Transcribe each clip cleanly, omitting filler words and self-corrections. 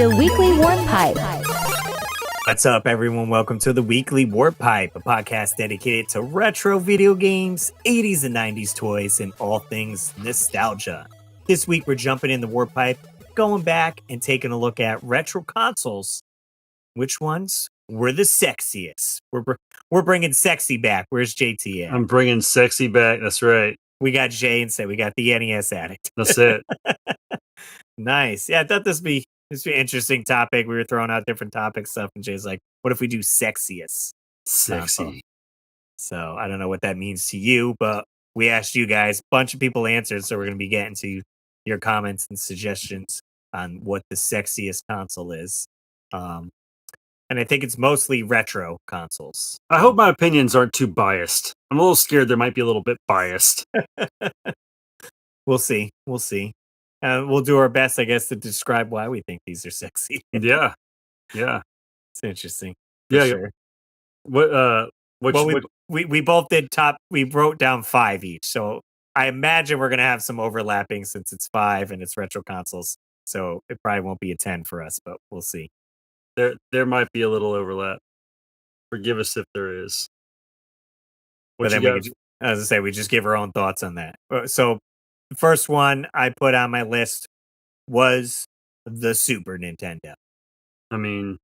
The Weekly Warp Pipe. What's up, everyone? Welcome to the Weekly Warp Pipe, a podcast dedicated to retro video games, 80s and 90s toys, and all things nostalgia. This week, we're jumping in the Warp Pipe, going back and taking a look at retro consoles. Which ones were the sexiest? We're bringing sexy back. Where's JT at? I'm bringing sexy back. That's right. We got Jay instead. We got the NES addict. That's it. Nice. Yeah, I thought this would be an interesting topic. We were throwing out different topic stuff, and Jay's like, what if we do sexiest? Sexy. So I don't know what that means to you, but we asked you guys. A bunch of people answered, so we're going to be getting to your comments and suggestions on what the sexiest console is. And I think it's mostly retro consoles. I hope my opinions aren't too biased. I'm a little scared they might be a little bit biased. We'll see. We'll do our best, I guess, to describe why we think these are sexy. Yeah. It's interesting. Yeah. Sure. We both did top. We wrote down 5 each, so I imagine we're gonna have some overlapping since it's 5 and it's retro consoles. So it probably won't be a 10 for us, but we'll see. There might be a little overlap. Forgive us if there is. As I say, we just give our own thoughts on that. So the first one I put on my list was the Super Nintendo. I mean,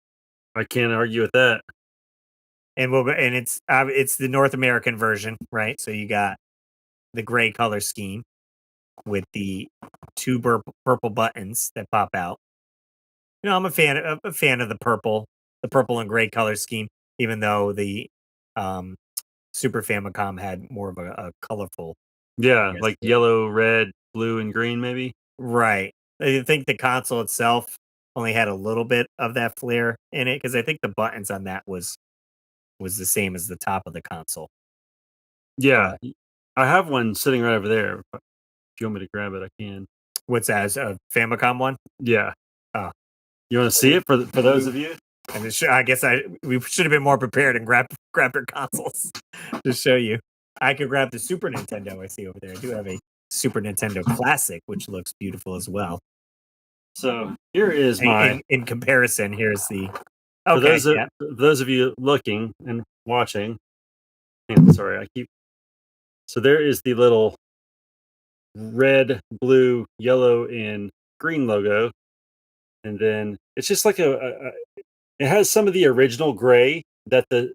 I can't argue with that. And it's the North American version, right? So you got the gray color scheme with the two purple buttons that pop out. You know, I'm a fan of the purple and gray color scheme, even though the Super Famicom had more of a colorful. Yeah, like yellow, red, blue, and green, maybe. Right. I think the console itself only had a little bit of that flair in it because I think the buttons on that was the same as the top of the console. Yeah, I have one sitting right over there. If you want me to grab it, I can. What's that? Is a Famicom one? Yeah. Oh. You want to see it for those of you? And I guess we should have been more prepared and grab your consoles to show you. I could grab the Super Nintendo I see over there. I do have a Super Nintendo Classic, which looks beautiful as well. So here is in comparison. Here's the. Okay, for those of you looking and watching, So there is the little red, blue, yellow, and green logo, and then it's just like it has some of the original gray that the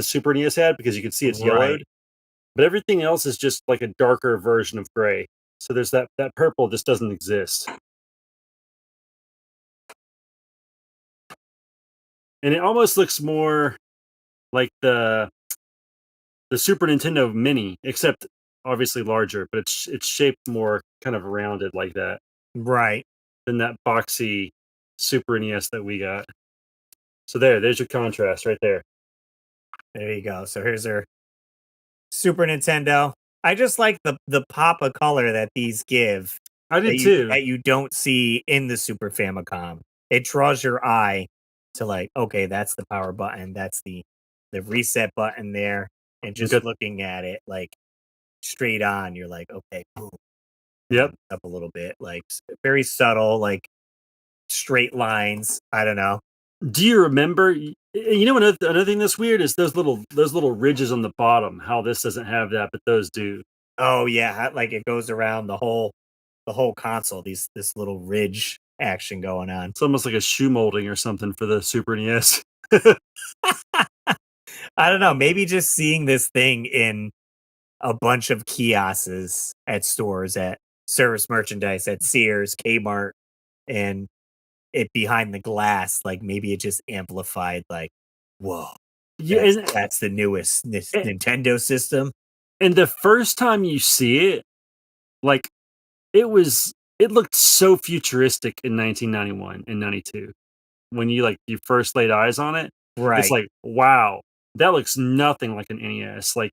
Super NES had because you can see it's yellowed, but everything else is just like a darker version of gray. So there's that purple just doesn't exist. And it almost looks more like the Super Nintendo Mini, except obviously larger, but it's shaped more kind of rounded like that. Right. Than that boxy Super NES that we got. So there's your contrast right there. There you go. So here's our Super Nintendo. I just like the pop of color that these give. I did too. That you don't see in the Super Famicom. It draws your eye to like, okay, that's the power button. That's the reset button there. And just looking at it like straight on, you're like, okay, boom. Yep. Up a little bit. Like very subtle, like straight lines. I don't know. Do you remember? You know, another thing that's weird is those little ridges on the bottom. How this doesn't have that, but those do. Oh yeah, like it goes around the whole console. This little ridge action going on. It's almost like a shoe molding or something for the Super NES. I don't know. Maybe just seeing this thing in a bunch of kiosks at stores, at service merchandise, at Sears, Kmart, and it behind the glass, like maybe it just amplified, like, whoa, that's the newest Nintendo system. And the first time you see it, like it looked so futuristic in 1991 and 92 when you first laid eyes on it. Right. It's like, wow, that looks nothing like an NES. Like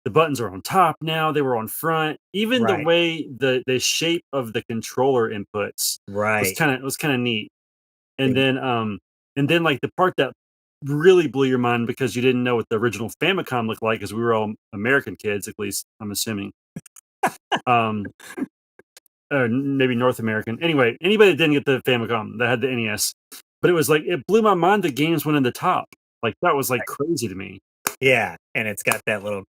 the buttons are on top now; they were on front. Even the way the shape of the controller inputs was kind of neat. And then like the part that really blew your mind because you didn't know what the original Famicom looked like, because we were all American kids, at least I'm assuming. Or maybe North American. Anyway, anybody that didn't get the Famicom that had the NES, But it was like, it blew my mind the games went in the top. Like, that was, like, crazy to me. Yeah, and it's got that little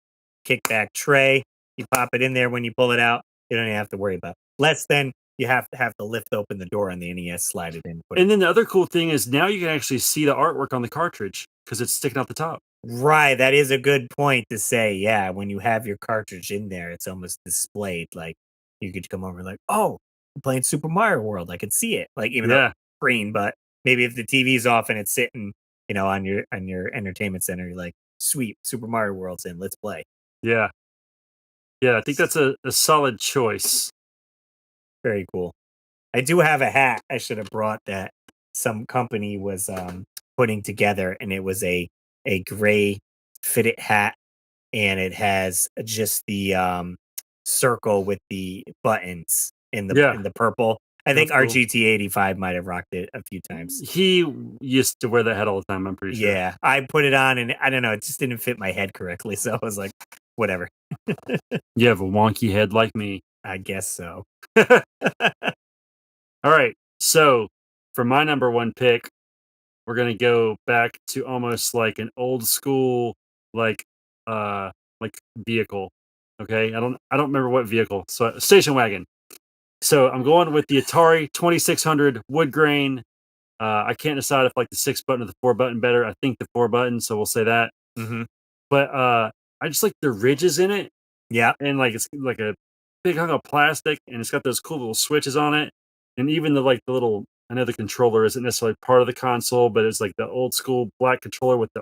kickback tray. You pop it in there when you pull it out. You don't even have to worry about it. Less than you have to lift open the door on the NES, slide it in. And then the other cool thing is now you can actually see the artwork on the cartridge because it's sticking out the top. Right, that is a good point to say. Yeah, when you have your cartridge in there, it's almost displayed. Like you could come over, like, oh, I'm playing Super Mario World. I could see it, like even though it's green. But maybe if the TV's off and it's sitting, on your entertainment center, you're like, sweet, Super Mario World's in. Let's play. Yeah, yeah, I think that's a solid choice. Very cool. I do have a hat I should have brought that some company was putting together, and it was a gray fitted hat, and it has just the circle with the buttons in the purple. I think cool. RGT85 might have rocked it a few times. He used to wear that hat all the time, I'm pretty sure. Yeah, I put it on, and I don't know, it just didn't fit my head correctly, so I was like, whatever. You have a wonky head like me. I guess so. All right, so for my number one pick, we're gonna go back to almost like an old school, like vehicle. Okay, I don't remember what vehicle. So station wagon. So I'm going with the Atari 2600 wood grain. I can't decide if like the 6 button or the 4 button better. I think the 4 button, so we'll say that. Mm-hmm. But I just like the ridges in it. Yeah, and like it's like a big hunk of plastic, and it's got those cool little switches on it, and even the little. I know the controller isn't necessarily part of the console, but it's like the old school black controller with the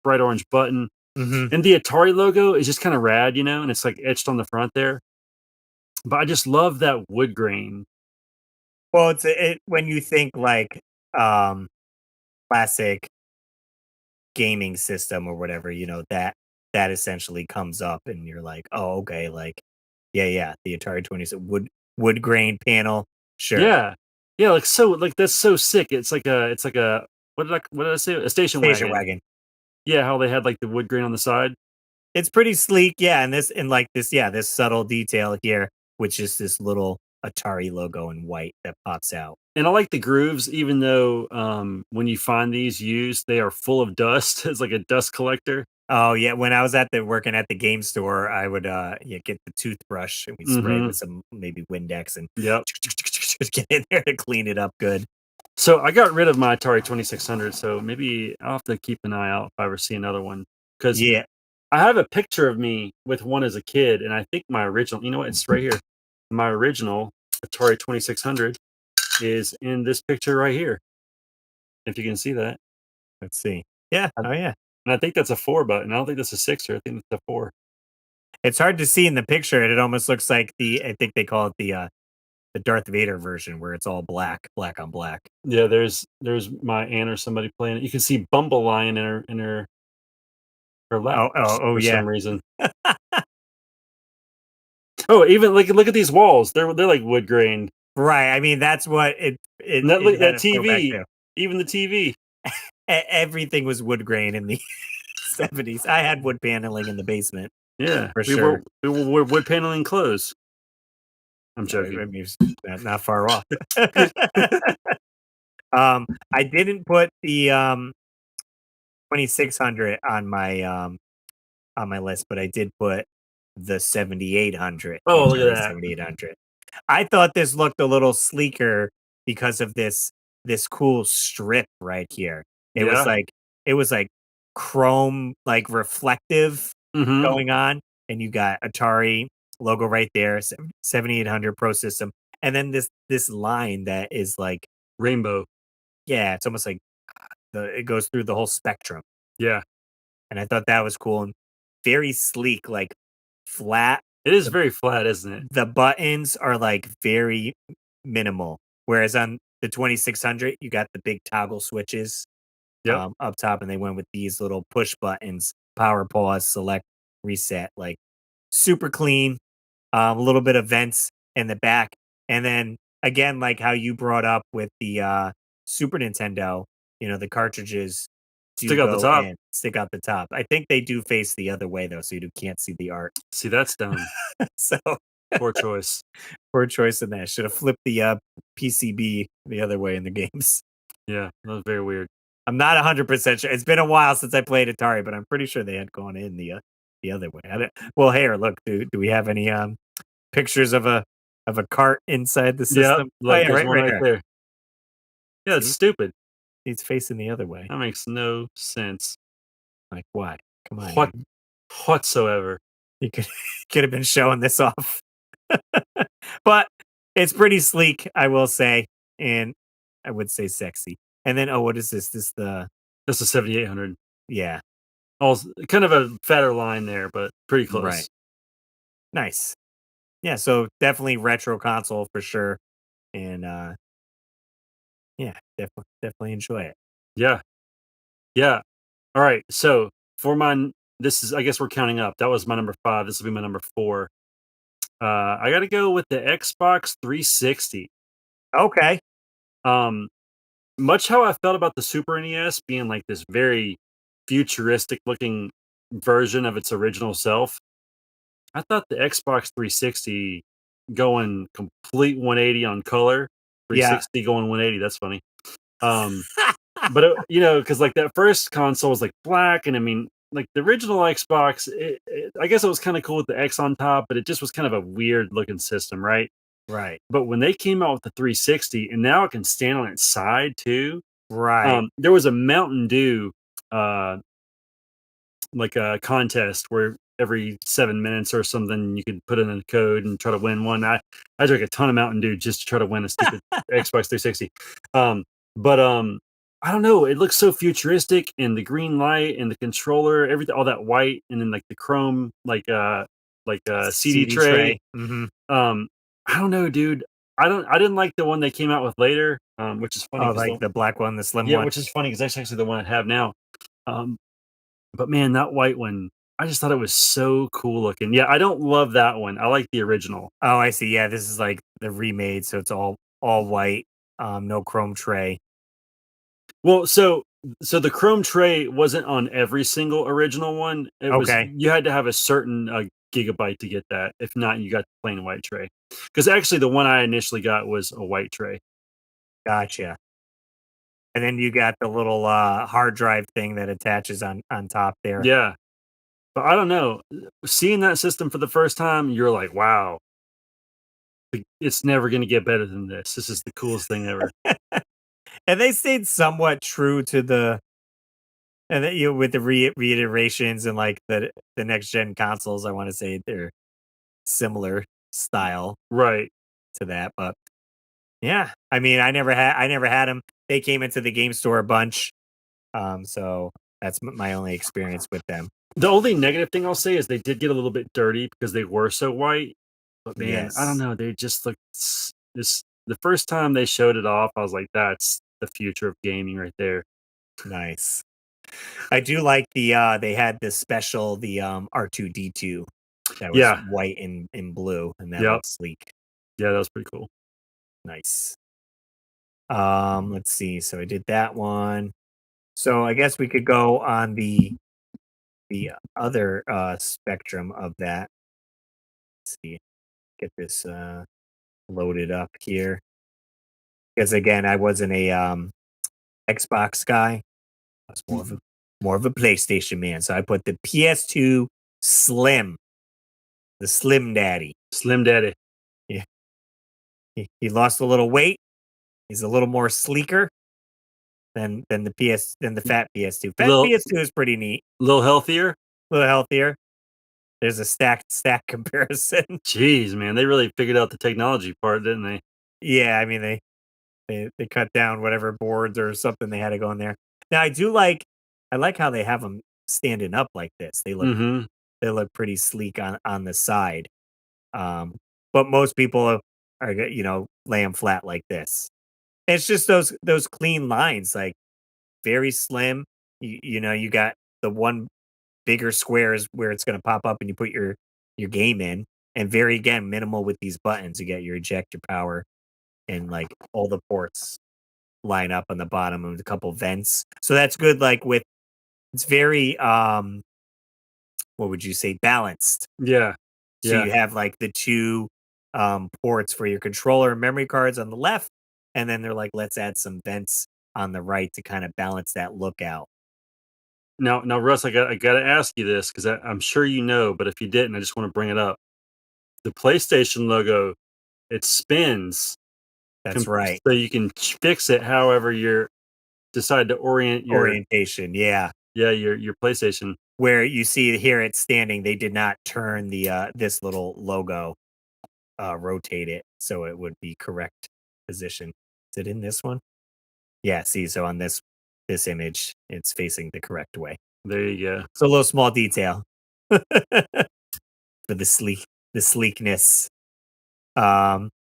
bright orange button, and the Atari logo is just kind of rad, and it's like etched on the front there. But I just love that wood grain. Well, when you think like classic gaming system or whatever, that essentially comes up, and you're like, oh, okay, like, yeah, the Atari 20 wood grain panel, sure. Yeah, like that's so sick. It's like a what did I say? A station wagon. Yeah, how they had like the wood grain on the side. It's pretty sleek, yeah, this subtle detail here, which is this little Atari logo in white that pops out. And I like the grooves, even though when you find these used, they are full of dust. It's like a dust collector. Oh yeah, when I was working at the game store, I would get the toothbrush, and we spray it with some maybe Windex and get in there to clean it up good. So I got rid of my Atari 2600, so maybe I'll have to keep an eye out if I ever see another one. Because I have a picture of me with one as a kid, and I think my original, you know what, it's right here. My original Atari 2600 is in this picture right here. If you can see that. Let's see. Yeah. Oh yeah. And I think that's a 4 button. I don't think that's a 6er. I think that's a 4. It's hard to see in the picture. It almost looks like I think they call it the Darth Vader version, where it's all black on black. Yeah, there's my aunt or somebody playing it. You can see Bumble lying in her lap for yeah. some reason. Oh, even look at these walls. They're like wood grain. Right. I mean, that's what it that TV. Even the TV. Everything was wood grain in the 70s. I had wood paneling in the basement. Yeah, for sure. We were wood paneling clothes. I'm joking. I mean, not far off. I didn't put the 2600 on my list, but I did put the 7800. Oh, look at that. 7800. I thought this looked a little sleeker because of this cool strip right here. It was like chrome, like reflective going on, and you got Atari logo right there, 7800 Pro System, and then this line that is like rainbow. Yeah, it's almost like it goes through the whole spectrum. Yeah, and I thought that was cool and very sleek, like flat. It is very flat, isn't it? The buttons are like very minimal, whereas on the 2600, you got the big toggle switches up top, and they went with these little push buttons: power, pause, select, reset. Like super clean. A little bit of vents in the back, and then again, like how you brought up with the Super Nintendo, the cartridges stick out the top. Stick out the top. I think they do face the other way though, so you can't see the art. See, that's dumb. So poor choice. Poor choice in that. Should have flipped the PCB the other way in the games. Yeah, that was very weird. I'm not 100% sure. It's been a while since I played Atari, but I'm pretty sure they had gone in the other way. Well, here, look, do we have any pictures of a cart inside the Yep, system? Oh look, yeah, there's one right right here. there. Yeah, it's See, stupid. he's facing the other way. That makes no sense Like, why? Come on, what you whatsoever. you could could have been showing this off. But it's pretty sleek, I will say, and I would say sexy. And then, oh, what is this? This the That's a 7800. yeah, Also, kind of a fatter line there, but pretty right, close. nice. Yeah, so definitely retro console for sure, and yeah, definitely enjoy it. Yeah, yeah. All right, so for this is I guess we're counting up. That was my number 5. This will be my number 4. I got to go with the Xbox 360. Okay, Um, much how I felt about the Super NES being like this very futuristic looking version of its original self, I thought the Xbox 360 going complete 180 on color, yeah, 360 going 180. That's funny. Um, but because like that first console was like black, and I mean, like the original Xbox, I guess it was kind of cool with the X on top, but it just was kind of a weird looking system, right? right, But when they came out with the 360, and now it can stand on its side too. right. There was a Mountain Dew, uh, like a contest where every 7 minutes or something you could put in a code and try to win one. I drank a ton of Mountain Dew just to try to win a stupid Xbox 360. But I don't know. It looks so futuristic, and the green light and the controller, everything, all that white, and then like the chrome, like a CD CD tray. tray. Hmm. Um, I don't know, dude. I didn't like the one they came out with later, which is funny Oh, because like the black one, the slim yeah, one. which is funny because that's actually the one I have now. Um, but man, that white one, I just thought it was so cool looking. Yeah, I don't love that one. I like the original. Oh, I see. Yeah, this is like the remade, so it's all white, no chrome tray. Well, so the chrome tray wasn't on every single original one. It was Okay, you had to have a certain gigabyte to get that. If not, you got the plain white tray. Because actually, the one I initially got was a white tray. gotcha. And then you got the little hard drive thing that attaches on top there. Yeah, but I don't know. Seeing that system for the first time, you're like, wow, it's never going to get better than this. This is the coolest thing ever. And they stayed somewhat true to the and then, with the reiterations and like the next gen consoles. I want to say they're similar style Right. to that, but yeah, I mean, I never had them. They came into the game store a bunch, so that's my only experience with them. The only negative thing I'll say is they did get a little bit dirty because they were so white. But man, I don't Yes, know. They just look this the first time they showed it off, I was like, that's the future of gaming right there. nice. I do like they had this special, the R2D2 that was Yeah. white and blue, and that Yep. looked sleek. Yeah, that was pretty cool. Nice. Let's see. So I did that one. So I guess we could go on the other spectrum of that. Let's see. Get this loaded up here. Because again, I wasn't a Xbox guy. I was Mhm. more of a PlayStation man. So I put the PS2 Slim, the Slim Daddy. Slim Daddy. Yeah, he lost a little weight. He's a little more sleeker than the fat PS2. Fat Little PS2 is pretty neat, little healthier. a little healthier. There's a stack comparison. Jeez, man, they really figured out the technology part, didn't they? Yeah, I mean they cut down whatever boards or something they had to go in there. Now I like how they have them standing up like this. Mhm. They look pretty sleek on the side. But most people are lay them flat like this. It's just those clean lines, like very slim. You got the one bigger squares where it's going to pop up and you put your game in, and very again minimal with these buttons. You got your ejector power and like all the ports line up on the bottom and a couple vents. So that's good. Like with it's very what would you say, balanced. Yeah. So Yeah. you have like the two ports for your controller and memory cards on the left, and then they're like, let's add some vents on the right to kind of balance that look out. Now, Russ, I got to ask you this because I'm sure you know, but if you didn't, I just want to bring it up. The PlayStation logo, it spins. That's right. So you can fix it however you decide to orient your orientation. Yeah. Yeah, your PlayStation. Where you see here it's standing, they did not turn the this little logo, rotate it so it would be correct position. Is it in this one? Yeah, see, so on this image, it's facing the correct way. There you go. So a little small detail for the sleekness.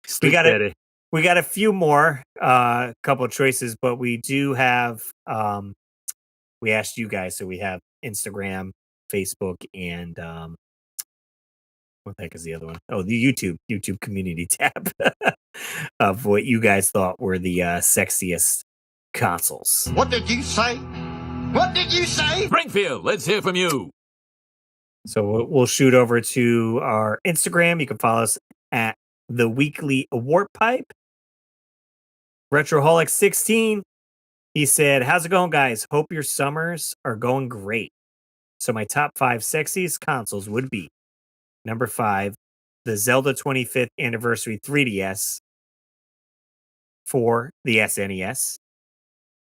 Sleek daddy. We got a few more couple of choices, but we do have we asked you guys, so we have Instagram, Facebook, and what the heck is the other one? Oh, the YouTube community tab of what you guys thought were the sexiest consoles. What did you say? What did you say? Springfield, let's hear from you. So we'll shoot over to our Instagram. You can follow us at the Weekly Warp Pipe. Retroholic16, he said, "How's it going, guys? Hope your summers are going great. So my top 5 sexiest consoles would be number 5, the Zelda 25th Anniversary 3DS. 4, the SNES.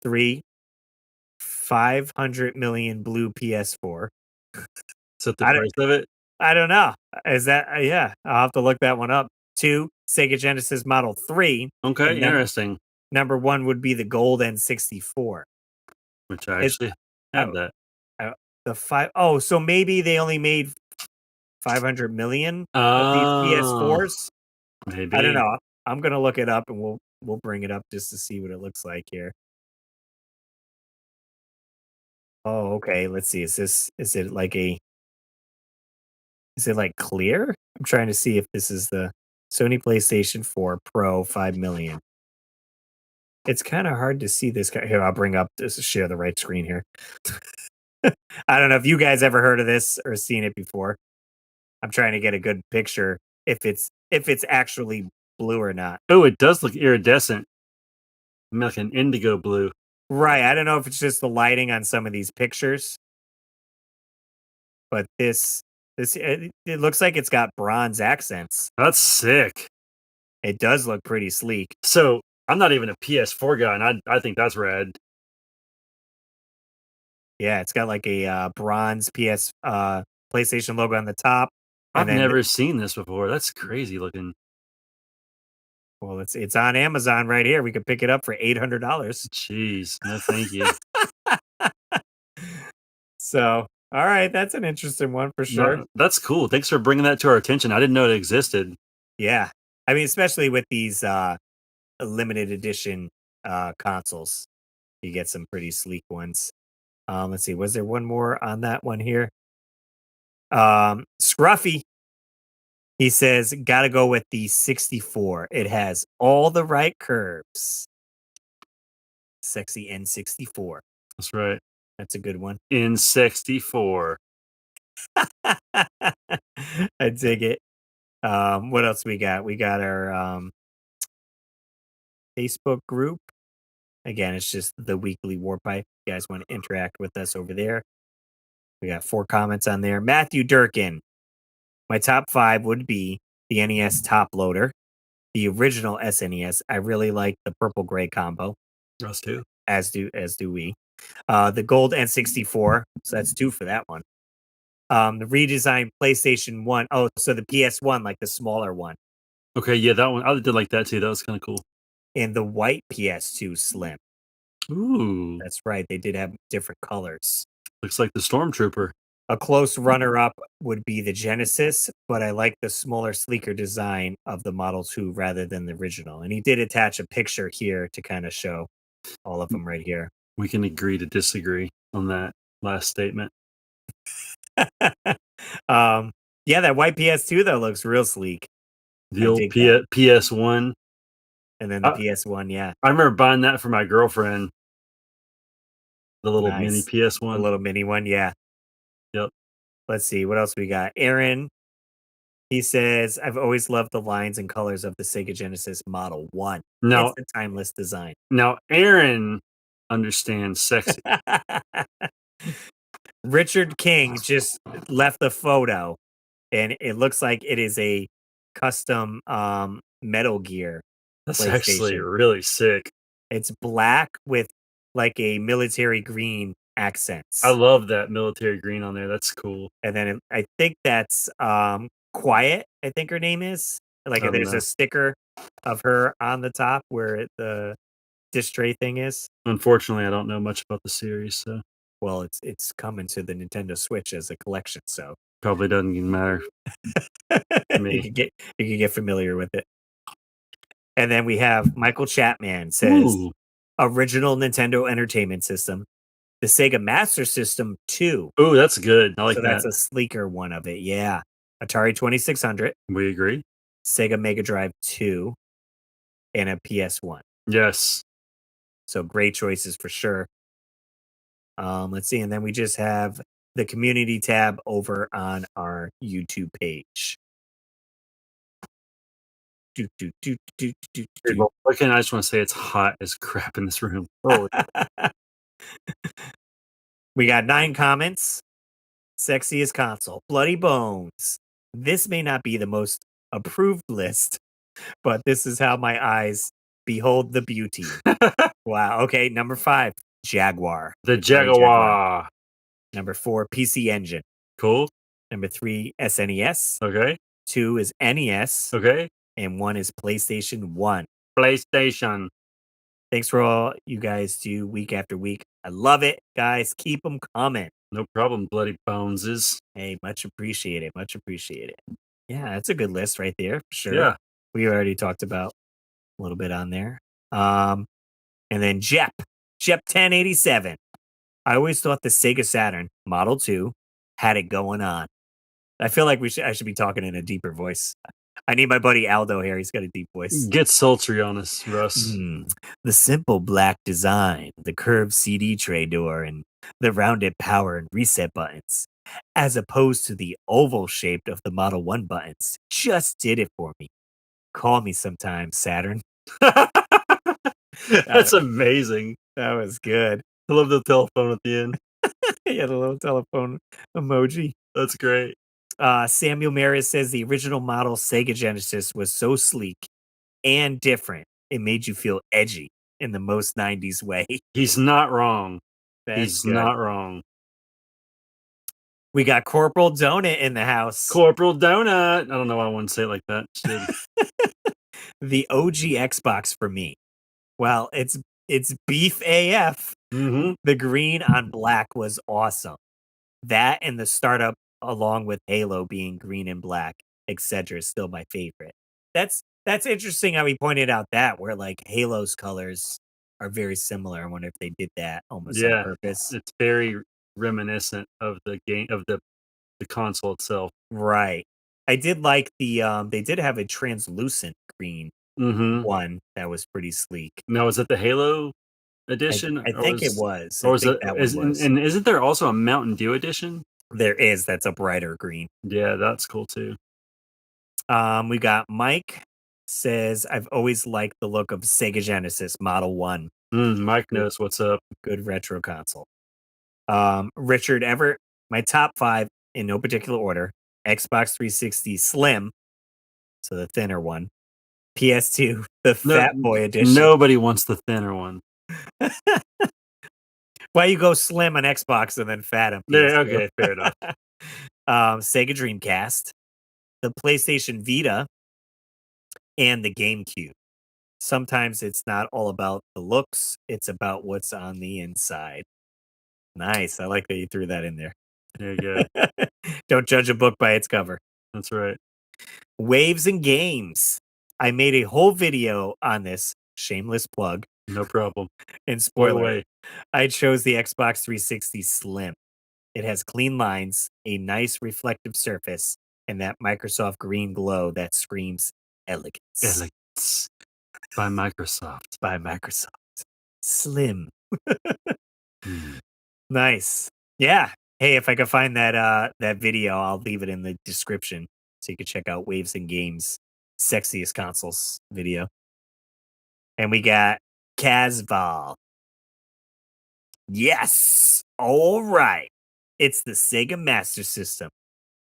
3, 500 million blue PS4. Is that the price of it? I don't know. Is that yeah? I'll have to look that one up. 2, Sega Genesis Model 3. Okay, interesting. Number 1 would be the Gold N64, which I actually have that. The 5. Oh, so maybe they only made 500 million of these PS4s. Maybe. I don't know. I'm gonna look it up and we'll bring it up just to see what it looks like here. Oh, okay. Let's see. Is it like clear? I'm trying to see if this is the Sony PlayStation 4 Pro 5 million. It's kind of hard to see this guy. Here, I'll bring up this, share the right screen here. I don't know if you guys ever heard of this or seen it before. I'm trying to get a good picture if it's actually blue or not. Oh, it does look iridescent. Like an indigo blue. Right. I don't know if it's just the lighting on some of these pictures. But it looks like it's got bronze accents. That's sick. It does look pretty sleek. So I'm not even a PS4 guy, and I think that's rad. Yeah, it's got like a bronze PlayStation logo on the top. I've never seen this before. That's crazy looking. Well, it's on Amazon right here. We could pick it up for $800. Jeez, no, thank you. So, all right, that's an interesting one for sure. No, that's cool. Thanks for bringing that to our attention. I didn't know it existed. Yeah, I mean, especially with these limited edition consoles, you get some pretty sleek ones. Let's see, was there one more on that one here? Scruffy, he says, gotta go with the 64. It has all the right curves. Sexy N64. That's right. That's a good one. N64. I dig it. What else we got? We got our Facebook group. Again, it's just the Weekly Warp Pipe. You guys want to interact with us over there. We got 4 comments on there. Matthew Durkin. My top 5 would be the NES top loader, the original SNES. I really like the purple gray combo. Us too. As do we. The gold N64. So that's 2 for that one. The redesigned PlayStation 1. Oh, so the PS1, like the smaller one. Okay, yeah, that one. I did like that too. That was kind of cool. And the white PS2 Slim. Ooh. That's right. They did have different colors. Looks like the Stormtrooper. A close runner-up would be the Genesis, but I like the smaller, sleeker design of the Model 2 rather than the original. And he did attach a picture here to kind of show all of them right here. We can agree to disagree on that last statement. Yeah, that white PS2 though looks real sleek. The old PS1. And then the PS1, yeah. I remember buying that for my girlfriend. The little mini PS1. The little mini one, yeah. Yep. Let's see, what else we got? Aaron, he says, I've always loved the lines and colors of the Sega Genesis Model 1. No, it's a timeless design. Now, Aaron understand sexy. Richard King just left a photo, and it looks like it is a custom Metal Gear That's PlayStation. actually really sick. It's black with like a military green accents. I love that military green on there. That's cool. And then I think that's Quiet, I think her name is. Like there's a sticker of her on the top where the disc tray thing is. Unfortunately, I don't know much about the series, so. Well, it's coming to the Nintendo Switch as a collection, so probably doesn't even matter. You can get familiar with it. And then we have Michael Chapman says, Ooh. Original Nintendo Entertainment System, the Sega Master System 2. Oh, that's good. I like so that. That's a sleeker one of it. Yeah. Atari 2600. We agree. Sega Mega Drive 2 and a PS1. Yes. So great choices for sure. Let's see. And then we just have the community tab over on our YouTube page. Well, again, I just want to say it's hot as crap in this room. Holy. We got 9 comments. Sexiest console. Bloody Bones. This may not be the most approved list, but this is how my eyes behold the beauty. Wow. Okay. Number 5, Jaguar. The Jaguar. Number 4, PC Engine. Cool. Number 3, SNES. Okay. 2 is NES. Okay. And 1 is PlayStation 1. PlayStation. Thanks for all you guys do week after week. I love it, guys. Keep them coming. No problem, Bloody Boneses. Hey, much appreciated. Much appreciated. Yeah, that's a good list right there, for sure. Yeah. We already talked about a little bit on there. And then Jep 1087. I always thought the Sega Saturn Model 2 had it going on. I feel like I should be talking in a deeper voice. I need my buddy Aldo here. He's got a deep voice. Get sultry on us, Russ. The simple black design, the curved CD tray door, and the rounded power and reset buttons, as opposed to the oval shape of the Model 1 buttons, just did it for me. Call me sometime, Saturn. That's amazing. That was good. I love the telephone at the end. Yeah, the little telephone emoji. That's great. Samuel Marius says the original model Sega Genesis was so sleek and different. It made you feel edgy in the most 90s way. He's not wrong. He's not wrong. We got Corporal Donut in the house. Corporal Donut. I don't know why I wouldn't say it like that. The OG Xbox for me. Well, it's beef AF. Mm-hmm. The green on black was awesome. That and the startup, along with Halo being green and black, etc., is still my favorite. That's interesting how he pointed out that where like Halo's colors are very similar. I wonder if they did that almost on purpose. It's very reminiscent of the game of the console itself. Right. I did like the they did have a translucent green one that was pretty sleek. Now, is it the Halo edition? I think it was. Or and isn't there also a Mountain Dew edition? There is. That's a brighter green. Yeah, that's cool too. We got Mike says, I've always liked the look of Sega Genesis Model 1. Mike knows what's up. Good retro console. Richard Everett, my top 5 in no particular order. Xbox 360 Slim, so the thinner one. PS2, the Fat Boy edition. Nobody wants the thinner one. Why you go slim on Xbox and then fat on PS2? Yeah, okay, fair enough. Sega Dreamcast, the PlayStation Vita, and the GameCube. Sometimes it's not all about the looks, it's about what's on the inside. Nice. I like that you threw that in there. There you go. Don't judge a book by its cover. That's right. Waves and Games. I made a whole video on this. Shameless plug. No problem. And spoiler, I chose the Xbox 360 Slim. It has clean lines, a nice reflective surface, and that Microsoft green glow that screams elegance. Elegance. By Microsoft. By Microsoft. Slim. Nice. Yeah. Hey, if I can find that video, I'll leave it in the description so you can check out Waves and Games Sexiest Consoles video. And we got Casval. Yes. All right. It's the Sega Master System.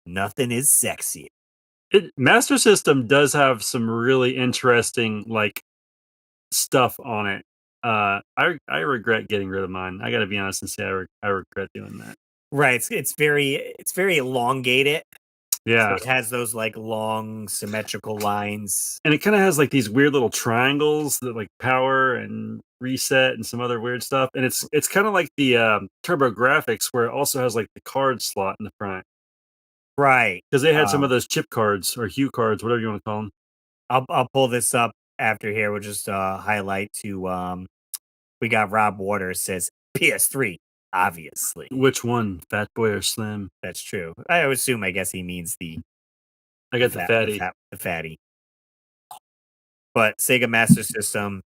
Nothing is sexy. Master System does have some really interesting like stuff on it. I regret getting rid of mine. I got to be honest and say I regret doing that. Right. It's very elongated. Yeah. So it has those like long symmetrical lines. And it kind of has like these weird little triangles that like power and reset and some other weird stuff. And it's kind of like the TurboGrafx where it also has like the card slot in the front. Right. Because they had some of those chip cards or hue cards, whatever you want to call them. I'll pull this up after here. We'll just highlight to we got Rob Waters says PS3, obviously. Which one? Fat Boy or Slim? That's true. I assume I guess he means I got the fatty. The fatty. But Sega Master System,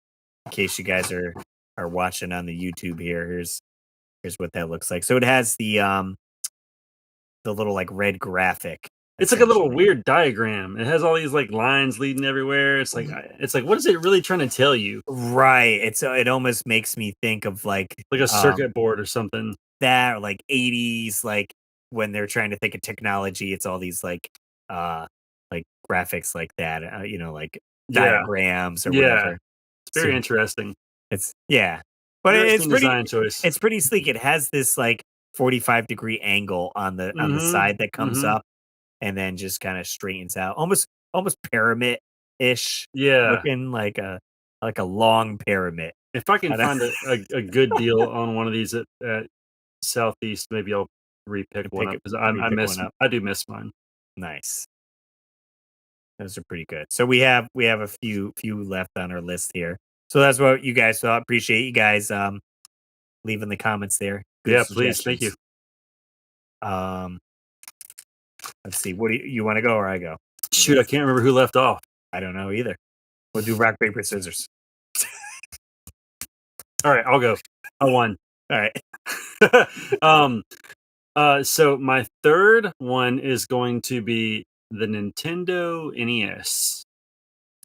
in case you guys are watching on the YouTube here, here's what that looks like. So it has the little like red graphic. It's like a little weird diagram. It has all these like lines leading everywhere. It's like what is it really trying to tell you? Right. It almost makes me think of like a circuit board or something. That or like 80s, like when they're trying to think of technology, it's all these like graphics like that, like diagrams or whatever. It's very interesting. But it's pretty design choice. It's pretty sleek. It has this like 45-degree angle on the side that comes up and then just kind of straightens out, almost pyramid-ish. Looking like a long pyramid. If I can find a good deal on one of these at Southeast, maybe I'll repick one up because I do miss mine. Nice. Those are pretty good. So we have a few left on our list here. So that's what you guys thought. Appreciate you guys leaving the comments there. Good please. Thank you. Let's see. What do you want to go or I go? Shoot, I can't remember who left off. I don't know either. We'll do rock, paper, scissors. All right, I'll go. I won. All right. So my third one is going to be the Nintendo NES.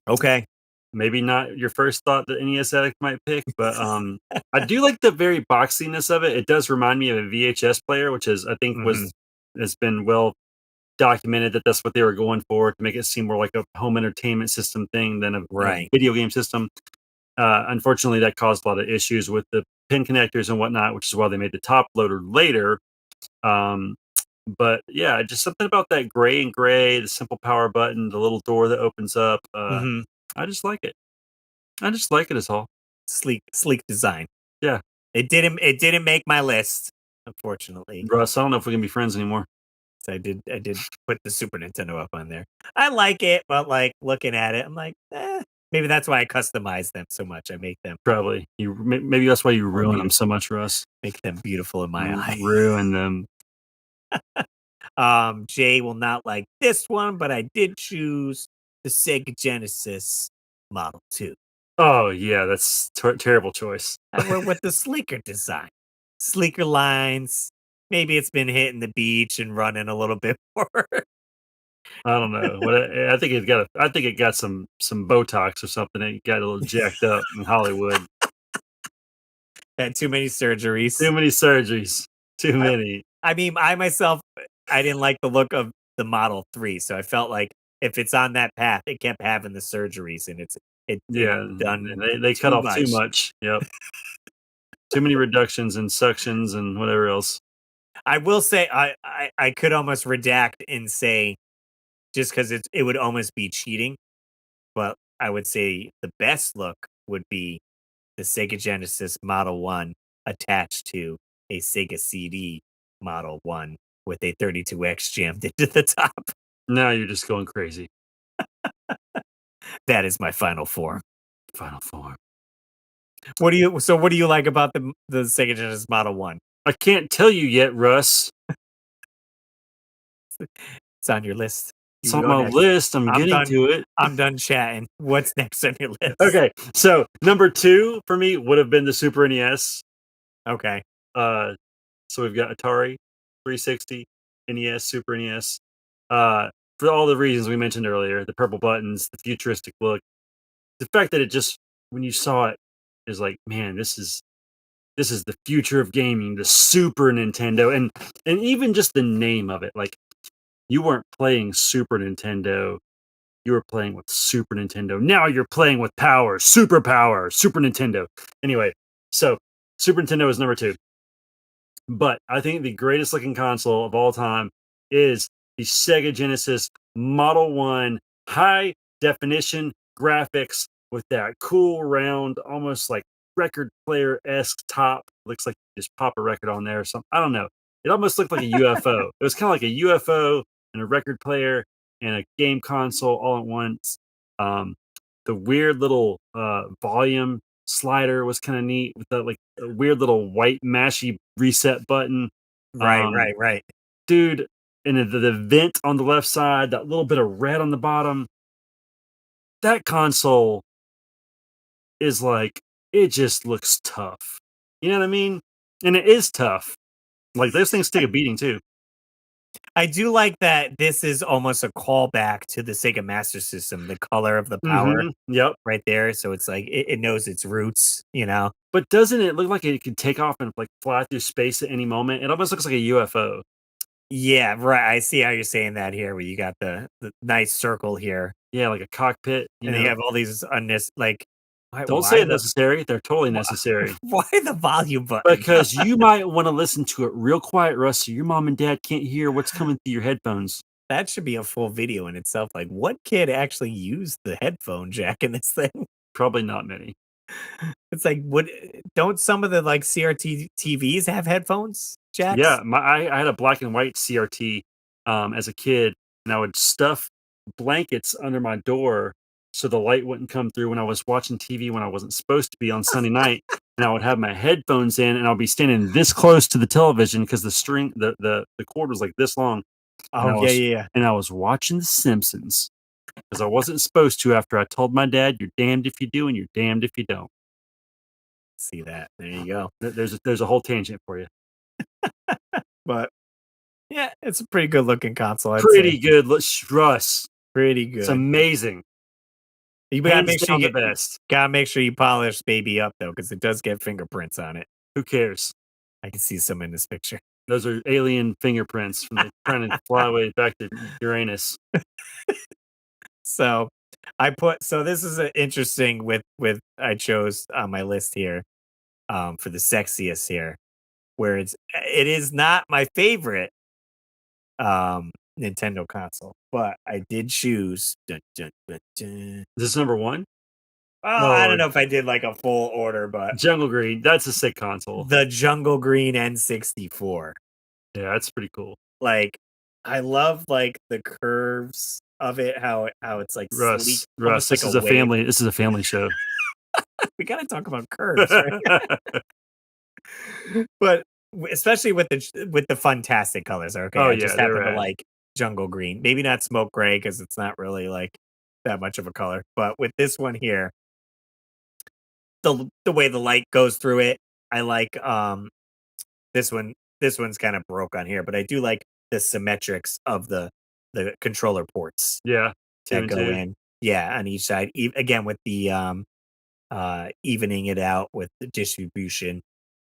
Okay. Maybe not your first thought that NES addict might pick, but I do like the very boxiness of it. It does remind me of a VHS player, which is I think has been well documented that that's what they were going for to make it seem more like a home entertainment system thing than a video game system. Unfortunately, that caused a lot of issues with the pin connectors and whatnot, which is why they made the top loader later. But yeah, just something about that gray and gray, the simple power button, the little door that opens up. I just like it. I just like it as all. Sleek design. Yeah. It didn't make my list, unfortunately. Russ, I don't know if we can be friends anymore. So I did put the Super Nintendo up on there. I like it, but like looking at it, I'm like, maybe that's why I customize them so much. I make them probably maybe that's why you ruin them so much, Russ. Make them beautiful in my eye. Ruin them. Jay will not like this one, but I did choose the Sega Genesis Model 2. Oh yeah, that's terrible choice. I went with the sleeker design, sleeker lines. Maybe it's been hitting the beach and running a little bit more. I don't know. I think it got some Botox or something. It got a little jacked up in Hollywood. Had too many surgeries. Too many. I mean, I myself, I didn't like the look of the Model 3, so I felt like if it's on that path, it kept having the surgeries, and it's done. And they cut off too much. Yep. Too many reductions and suctions and whatever else. I will say I could almost redact and say just because it would almost be cheating, but I would say the best look would be the Sega Genesis Model 1 attached to a Sega CD Model 1 with a 32X jammed into the top. Now you're just going crazy. That is my final form. Final form. What do you like about the Sega Genesis Model 1? I can't tell you yet, Russ. It's on your list. It's on my list. I'm getting to it. I'm done chatting. What's next on your list? Okay, so number 2 for me would have been the Super NES. Okay. So we've got Atari, 360, NES, Super NES. For all the reasons we mentioned earlier, the purple buttons, the futuristic look, the fact that it just, when you saw it, is like, man, this is this is the future of gaming, the Super Nintendo, and even just the name of it. Like, you weren't playing Super Nintendo, you were playing with Super Nintendo. Now you're playing with power, super power, Super Nintendo. Anyway, so Super Nintendo is number 2. But I think the greatest looking console of all time is the Sega Genesis Model 1 high definition graphics with that cool round, almost like record player esque top. Looks like you just pop a record on there or something. I don't know. It almost looked like a UFO. It was kind of like a UFO and a record player and a game console all at once. Um, the weird little volume slider was kind of neat with that like a weird little white mashy reset button. Right, right. Dude, and the vent on the left side, that little bit of red on the bottom. That console is like, it just looks tough. You know what I mean? And it is tough. Like, those things take a beating too. I do like that this is almost a callback to the Sega Master System, the color of the power Yep. right there. So it's like it knows its roots, you know. But doesn't it look like it could take off and like fly through space at any moment? It almost looks like a UFO. Yeah, right. I see how you're saying that here, where you got the nice circle here, Yeah, like a cockpit, you and you know. have all these like Don't say why it necessary. They're totally why, necessary. why the volume button? Because you might want to listen to it real quiet, Russ, so your mom and dad can't hear what's coming through your headphones. That should be a full video in itself. Like, what kid actually used the headphone jack in this thing? Probably not many. It's like, what? Don't some of the like CRT TVs have headphones jacks? Yeah, I had a black and white CRT as a kid, and I would stuff blankets under my door so the light wouldn't come through when I was watching TV when I wasn't supposed to be on Sunday night. And I would have my headphones in, and I'll be standing this close to the television because the string, the cord was like this long, and Oh yeah. I was watching The Simpsons because I wasn't supposed to. After I told my dad, "You're damned if you do, and you're damned if you don't." See that? There you go. There's a whole tangent for you. But yeah, it's a pretty good looking console. I'd Pretty say good. Let's Russ. pretty It's good. amazing. You gotta Hands make sure down you the best. gotta make sure you polish baby up though, because it does get fingerprints on it. Who cares? I can see some in this picture. Those are alien fingerprints from the trying to fly away back to Uranus. So this is an interesting with I chose on my list here for the sexiest here, where it is not my favorite Nintendo console, but I did choose dun, dun, dun, dun. This is number 1? Well, I don't Oh, know if I did like a full order, but Jungle Green. That's a sick console. the Jungle Green N64. Yeah, that's pretty cool. Like, I love like the curves of it, how it's like sleek, Russ, almost like this is a a wave. family. This is a family show. We gotta talk about curves, right? But especially with the fantastic colors. Okay, Oh I yeah, just they're happen to rad. like jungle green. Maybe not smoke gray because it's not really like that much of a color. But with this one here, the way the light goes through it, I like this one. This one's kind of broke on here, but I do like the symmetrics of the controller ports Yeah, 2 that and go 2. in. Yeah, on each side. Again with the evening it out with the distribution.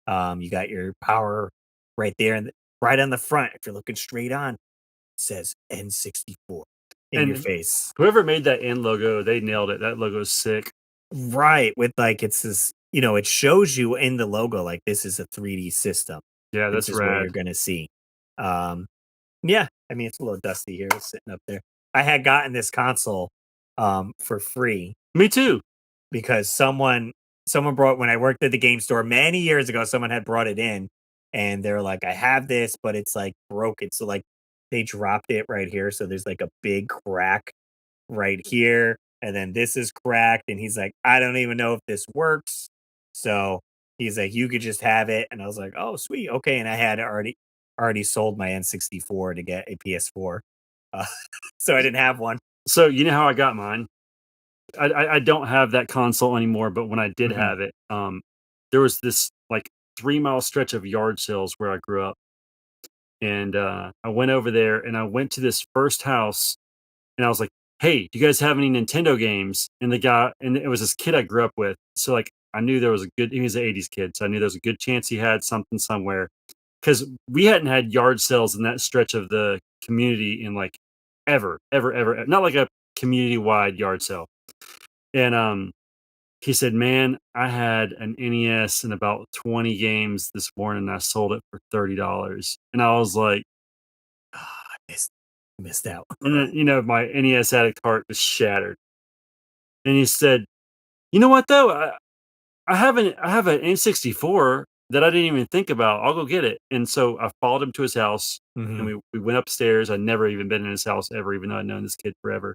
You got your power right there and right on the front. If you're looking straight on, it says N64 in your And face. whoever made that N logo, they nailed it. That logo is sick. Right. With like it's this, it shows you in the logo like this is a 3D system. Yeah, This that's is what rad. you're gonna see. Um yeah, I mean it's a little dusty here, it's sitting up there. I had gotten this console for free Me too. because someone brought when I worked at the game store many years ago, someone had brought it in and they're like, I have this, but it's like broken. So like they dropped it right here. So there's like a big crack right here. And then this is cracked. And he's like, I don't even know if this works. So he's like, you could just have it. And I was like, oh, sweet. Okay. And I had already sold my N64 to get a PS4. Uh, so I didn't have one. So you know how I got mine? I don't have that console anymore, but when I did Mhm. have it, there was this like 3-mile stretch of yard sales where I grew up, and I went over there and I went to this first house, and I was like, "Hey, do you guys have any Nintendo games?" And the guy, and it was this kid I grew up with, so like I knew there was he was an 80s kid, so I knew there was a good chance he had something somewhere. Because we hadn't had yard sales in that stretch of the community in like ever. Not like a community-wide yard sale. And he said, man, I had an NES and about 20 games this morning, and I sold it for $30. And I was like, I missed out. And then, my NES addict heart just shattered. And he said, you know what, though? I have an N64 that I didn't even think about. I'll go get it. And so I followed him to his house, and we went upstairs. I'd never even been in his house ever, even though I'd known this kid forever.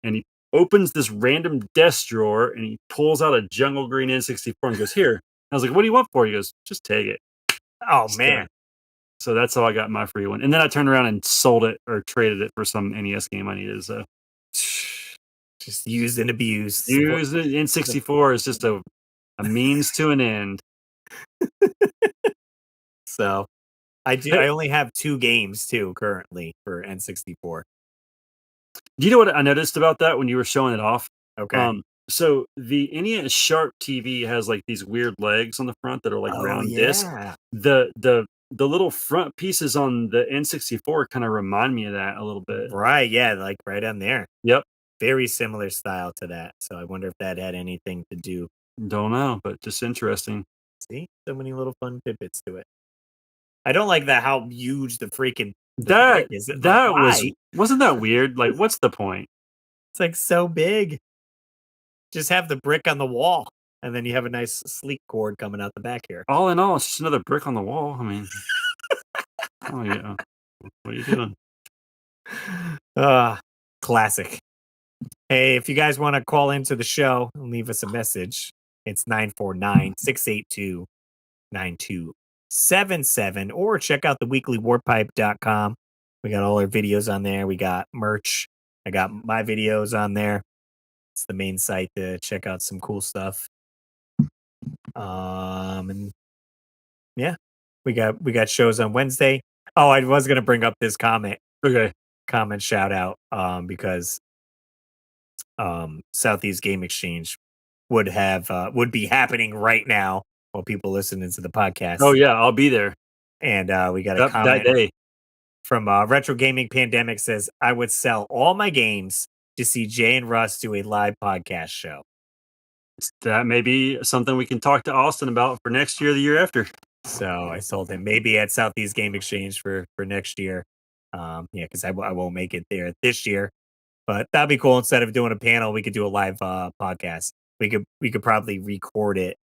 And he opens this random desk drawer, and he pulls out a jungle green N64 and goes, here. I was like, what do you want for it? He goes, just take it. Oh, man. So that's how I got my free one. And then I turned around and sold it or traded it for some NES game I needed. So just used and abused. Used N64 is just a means to an end. So I only have 2 games too currently for N64. Do you know what I noticed about that when you were showing it off? Okay. So the NES Sharp TV has like these weird legs on the front that are like round disc. The little front pieces on the N64 kind of remind me of that a little bit. Right, yeah, like right on there. Yep. Very similar style to that. So I wonder if that had anything to do. Don't know, but just interesting. See? So many little fun tidbits to it. I don't like how huge the freaking brick is. Wasn't that weird? Like, what's the point? It's like so big. Just have the brick on the wall, and then you have a nice sleek cord coming out the back here. All in all, it's just another brick on the wall. I mean, oh yeah, what are you doing? Classic. Hey, if you guys want to call into the show and leave us a message, it's 949-682-9277, or check out the weeklywarpipe.com. We got all our videos on there. We got merch. I got my videos on there. It's the main site to check out some cool stuff. And yeah, we got shows on Wednesday. Oh, I was gonna bring up this comment. Okay. Comment shout out. Because Southeast Game Exchange would be happening right now while people listening to the podcast. Oh yeah, I'll be there. And we got a comment that day from Retro Gaming Pandemic says, I would sell all my games to see Jay and Russ do a live podcast show. That may be something we can talk to Austin about for next year, the year after. So I told him maybe at Southeast Game Exchange for next year. Yeah, because I won't make it there this year. But that'd be cool. Instead of doing a panel, we could do a live podcast. We could probably record it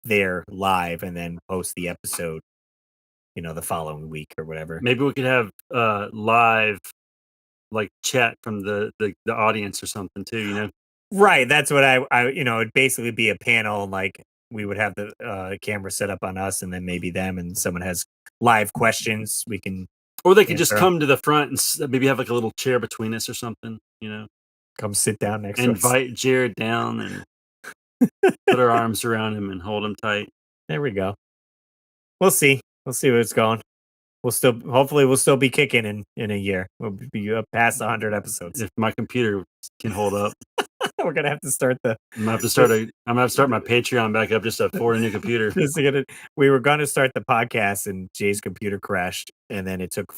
there live and then post the episode, the following week or whatever. Maybe we could have live like chat from the audience or something too, Right. That's what I it'd basically be a panel, and like we would have the camera set up on us and then maybe them, and someone has live questions. We can, or they could just come to the front and maybe have like a little chair between us or something, come sit down next to us. Invite Jared down and put our arms around him and hold him tight. There we go. We'll see where it's going. Hopefully we'll still be kicking in a year. We'll be up past 100 episodes. If my computer can hold up. We're gonna have to start I'm gonna have to start my Patreon back up just to afford a new computer. We were gonna start the podcast and Jay's computer crashed, and then it took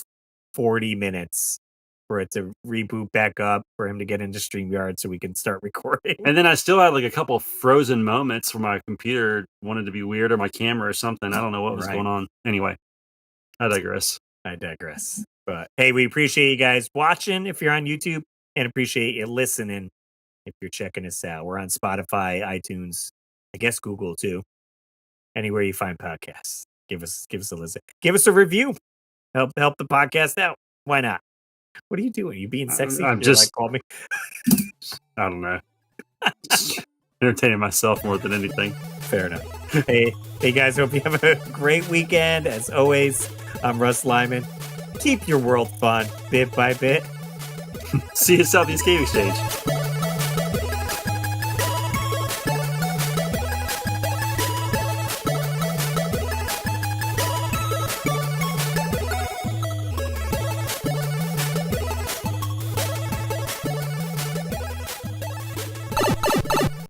40 minutes for it to reboot back up for him to get into StreamYard so we can start recording. And then I still had like a couple frozen moments where my computer wanted to be weird, or my camera or something. I don't know what was going on. Anyway, I digress. But hey, we appreciate you guys watching if you're on YouTube, and appreciate you listening if you're checking us out. We're on Spotify, iTunes, I guess Google too. Anywhere you find podcasts, give us a listen. Give us a review. Help the podcast out. Why not? What are you doing? Are you being sexy? I'm just call me. I don't know. Entertaining myself more than anything. Fair enough. Hey guys, hope you have a great weekend. As always, I'm Russ Lyman. Keep your world fun bit by bit. See you at Southeast Game Exchange.